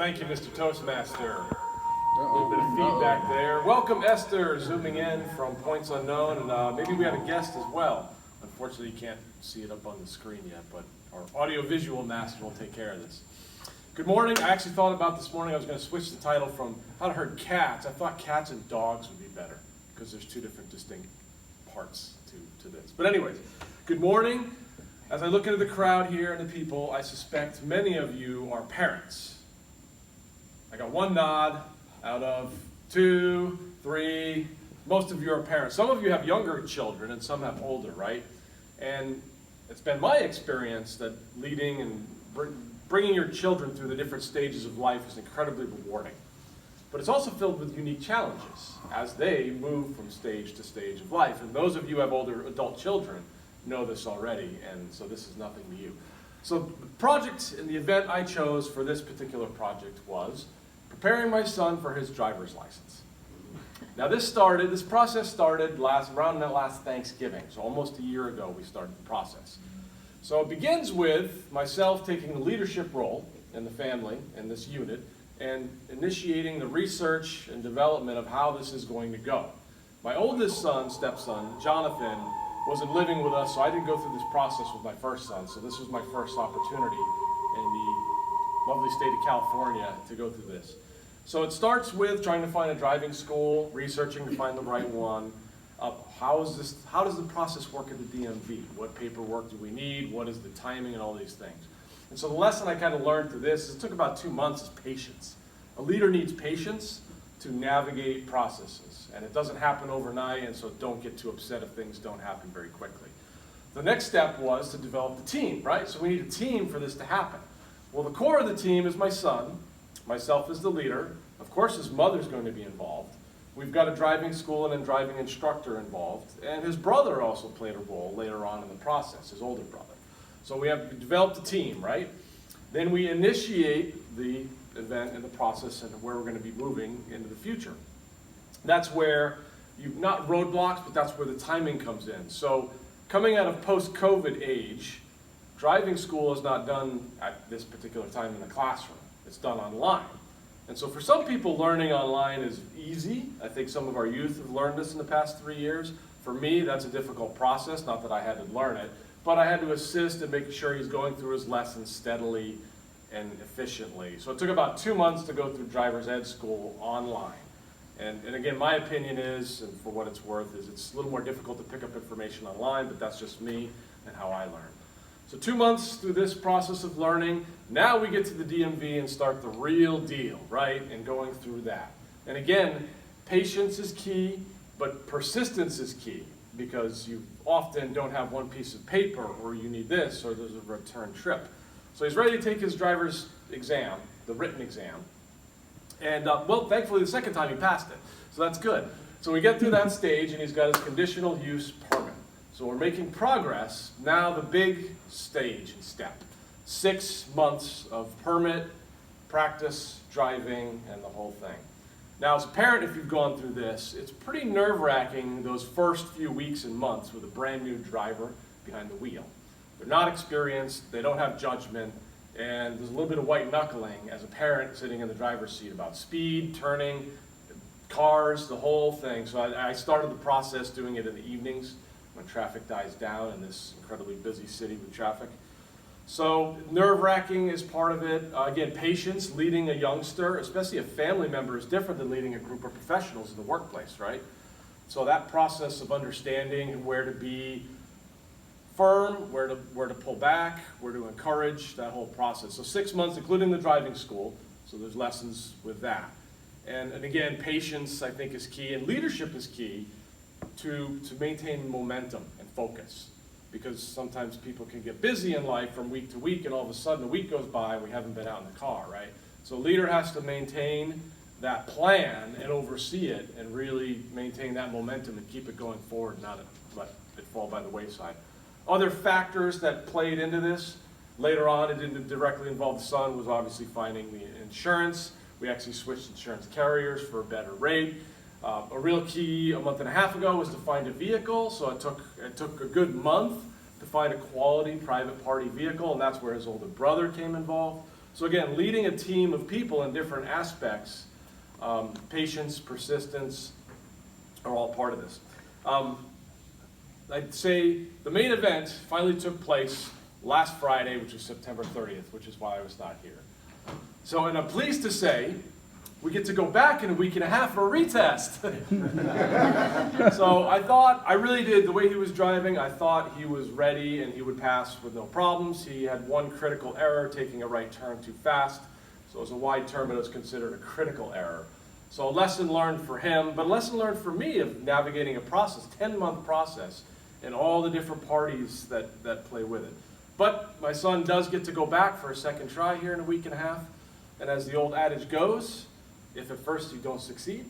Thank you, Mr. Toastmaster. A little bit of feedback there. Welcome, Esther, zooming in from points unknown, and maybe we have a guest as well. Unfortunately, you can't see it up on the screen yet, but our audio-visual master will take care of this. Good morning. I actually thought about this morning I was going to switch the title from how to herd cats. I thought cats and dogs would be better because there's two different distinct parts to this. But anyways, good morning. As I look into the crowd here and the people, I suspect many of you are parents. I got one nod out of 2, 3. Most of you are parents. Some of you have younger children and some have older, right? And it's been my experience that leading and bringing your children through the different stages of life is incredibly rewarding. But it's also filled with unique challenges as they move from stage to stage of life. And those of you who have older adult children know this already, and so this is nothing to you. So the project and the event I chose for this particular project was preparing my son for his driver's license. Now this process started around that last Thanksgiving, so almost a year ago we started the process. So it begins with myself taking the leadership role in the family, in this unit, and initiating the research and development of how this is going to go. My oldest son, stepson, Jonathan, wasn't living with us, so I didn't go through this process with my first son, so this was my first opportunity in the lovely state of California to go through this. So it starts with trying to find a driving school, researching to find the right one. How does the process work at the DMV? What paperwork do we need? What is the timing and all these things? And so the lesson I kind of learned through this, it took about 2 months, is patience. A leader needs patience to navigate processes. And it doesn't happen overnight, and so don't get too upset if things don't happen very quickly. The next step was to develop the team, right? So we need a team for this to happen. Well, the core of the team is my son, myself as the leader. Of course, his mother's going to be involved. We've got a driving school and a driving instructor involved, and his brother also played a role later on in the process, his older brother. So we have developed a team, right? Then we initiate the event and the process and where we're going to be moving into the future. That's where not roadblocks, but that's where the timing comes in. So coming out of post-COVID age, driving school is not done at this particular time in the classroom. It's done online. And so for some people, learning online is easy. I think some of our youth have learned this in the past 3 years. For me, that's a difficult process, not that I had to learn it, but I had to assist in making sure he's going through his lessons steadily and efficiently. So it took about 2 months to go through driver's ed school online. And again, my opinion is, and for what it's worth, is it's a little more difficult to pick up information online, but that's just me and how I learn. So 2 months through this process of learning, now we get to the DMV and start the real deal, right? And going through that. And again, patience is key, but persistence is key, because you often don't have one piece of paper, or you need this, or there's a return trip. So he's ready to take his driver's exam, the written exam. And well, thankfully the second time he passed it, so that's good. So we get through that stage and he's got his conditional use permit. So we're making progress. Now the big stage and step. 6 months of permit, practice, driving, and the whole thing. Now as a parent, if you've gone through this, it's pretty nerve-wracking those first few weeks and months with a brand new driver behind the wheel. They're not experienced, they don't have judgment, and there's a little bit of white knuckling as a parent sitting in the driver's seat about speed, turning, cars, the whole thing. So I started the process doing it in the evenings when traffic dies down in this incredibly busy city with traffic. So nerve-wracking is part of it. Again, patience, leading a youngster, especially a family member, is different than leading a group of professionals in the workplace, right? So that process of understanding where to be firm, where to pull back, where to encourage, that whole process. So 6 months, including the driving school, so there's lessons with that. And again, patience, I think, is key, and leadership is key to maintain momentum and focus. Because sometimes people can get busy in life from week to week, and all of a sudden a week goes by and we haven't been out in the car, right? So a leader has to maintain that plan and oversee it and really maintain that momentum and keep it going forward, not let it fall by the wayside. Other factors that played into this, later on it didn't directly involve the son, was obviously finding the insurance. We actually switched insurance carriers for a better rate. A real key a month and a half ago was to find a vehicle, so it took a good month to find a quality private party vehicle, and that's where his older brother came involved. So again, leading a team of people in different aspects, patience, persistence, are all part of this. I'd say the main event finally took place last Friday, which was September 30th, which is why I was not here. So, and I'm pleased to say, we get to go back in a week and a half for a retest. So I really did, the way he was driving, I thought he was ready and he would pass with no problems. He had one critical error, taking a right turn too fast. So it was a wide turn, but it was considered a critical error. So a lesson learned for him, but a lesson learned for me of navigating a process, 10-month process, and all the different parties that play with it. But my son does get to go back for a second try here in a week and a half. And as the old adage goes, if at first you don't succeed,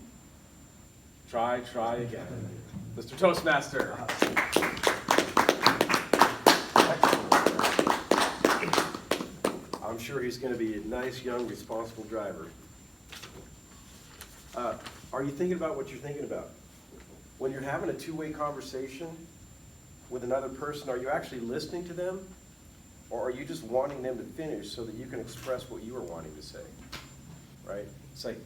try again. Mr. Toastmaster. I'm sure he's going to be a nice, young, responsible driver. Are you thinking about what you're thinking about? When you're having a two-way conversation with another person, are you actually listening to them? Or are you just wanting them to finish so that you can express what you are wanting to say? Right? It's like,